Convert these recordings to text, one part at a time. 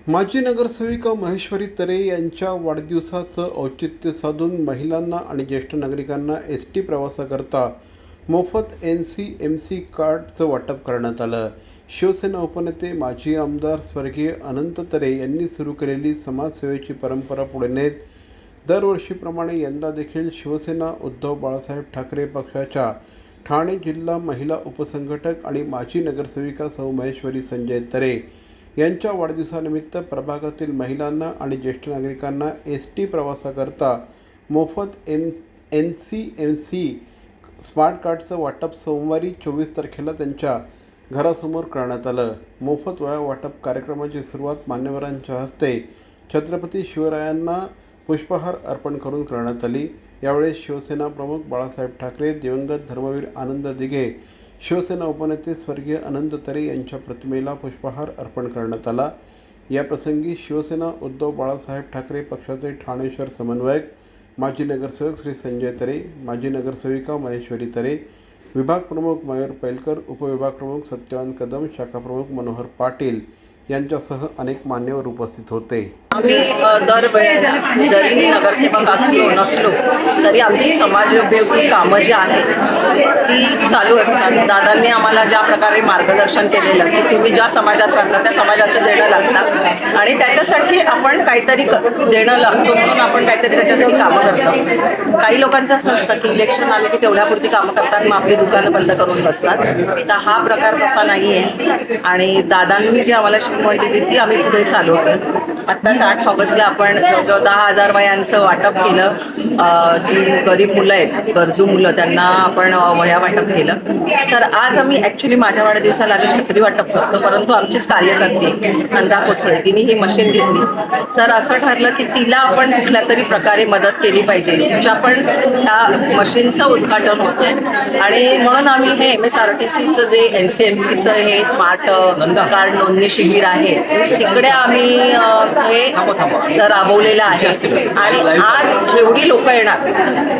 माजी नगरसेविका महेश्वरी तरे यांच्या वाढदिवसाचं औचित्य साधून महिलांना आणि ज्येष्ठ नागरिकांना एस टी प्रवासाकरता मोफत NCMC कार्डचं वाटप करण्यात आलं. शिवसेना उपनेते माजी आमदार स्वर्गीय अनंत तरे यांनी सुरू केलेली समाजसेवेची परंपरा पुढे नेत दरवर्षीप्रमाणे यंदा देखील शिवसेना उद्धव बाळासाहेब ठाकरे पक्षाच्या ठाणे जिल्हा महिला उपसंघटक आणि माजी नगरसेविका सौ महेश्वरी संजय तरे यांच्या वाढदिवसानिमित्त प्रभागातील महिलांना आणि ज्येष्ठ नागरिकांना ST प्रवासाकरता मोफत NCMC स्मार्ट कार्डचं वाटप सोमवारी 24 तारखेला त्यांच्या घरासमोर करण्यात आलं. मोफत वह्या वाटप कार्यक्रमाची सुरुवात मान्यवरांच्या हस्ते छत्रपती शिवरायांना पुष्पहार अर्पण करून करण्यात आली. यावेळी शिवसेना प्रमुख बाळासाहेब ठाकरे, दिवंगत धर्मवीर आनंद दिघे, शिवसेना उपनेते स्वर्गीय अनंत तरे यांच्या प्रतिमेला पुष्पहार अर्पण करण्यात आला. याप्रसंगी शिवसेना उद्धव बाळासाहेब ठाकरे पक्षाचे ठाणे शहर समन्वयक माजी नगरसेवक श्री संजय तरे, माजी नगरसेविका महेश्वरी तरे, विभाग प्रमुख मयूर पैलकर, उपविभाग प्रमुख सत्यवान कदम, शाखा प्रमुख मनोहर पाटील यांच्यासह अनेक मान्यवर उपस्थित होते. आम्ही दरवेळेला जरी नगरसेवक असलो नसलो तरी आमची समाजोपयोगी कामं जी आहेत ती चालू असतात. दादांनी आम्हाला ज्या प्रकारे मार्गदर्शन केलेलं की तुम्ही ज्या समाजात राहता त्या समाजाचं देणं लागतं आणि त्याच्यासाठी आपण काहीतरी देणं लागतो म्हणून आपण काहीतरी त्याच्यासाठी कामं करतो. काही लोकांचं असं असतं की इलेक्शन आले की तेवढ्यापुरती कामं करतात, मग आपली दुकानं बंद करून बसतात. तर हा प्रकार तसा नाही आहे आणि दादांनी जी आम्हाला शिकवण दिली ती आम्ही पुढे चालवतो. आत्ताच 8 ऑगस्टला आपण जवळजवळ 10,000 वह्यांचं वाटप केलं. जी गरीब मुलं आहेत, गरजू मुलं, त्यांना आपण वह्या वाटप केलं. तर आज आम्ही ॲक्च्युली माझ्या वाढदिवसाला आम्ही छत्री वाटप करतो, परंतु आमचीच कार्यकर्ती नंदा कोथळे तिने ही मशीन घेतली. तर असं ठरलं की तिला आपण कुठल्या तरी प्रकारे मदत केली पाहिजे. तिच्या पण ह्या मशीनचं उद्घाटन होतं आणि म्हणून आम्ही हे MSRTCचं जे NCMCचं हे स्मार्ट कार्ड नोंदणी शिबिर आहे तिकडे आम्ही हे राबवलेलं आहे. आणि आज जेवढी लोक येणार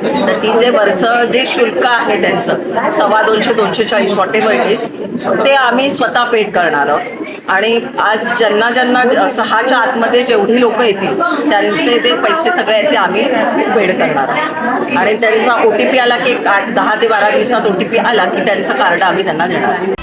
तर तिचे वरचं जे शुल्क आहे त्यांचं 250, 240 वॉटेवर ते आम्ही स्वतः पेड करणार आहोत. आणि आज ज्यांना 6च्या आतमध्ये जेवढी लोक येतील त्यांचे जे पैसे सगळे आहेत ते आम्ही पेड करणार आहोत. आणि त्यांचा OTP आला की 10 ते 12 दिवसात OTP आला की त्यांचं कार्ड आम्ही त्यांना देणार.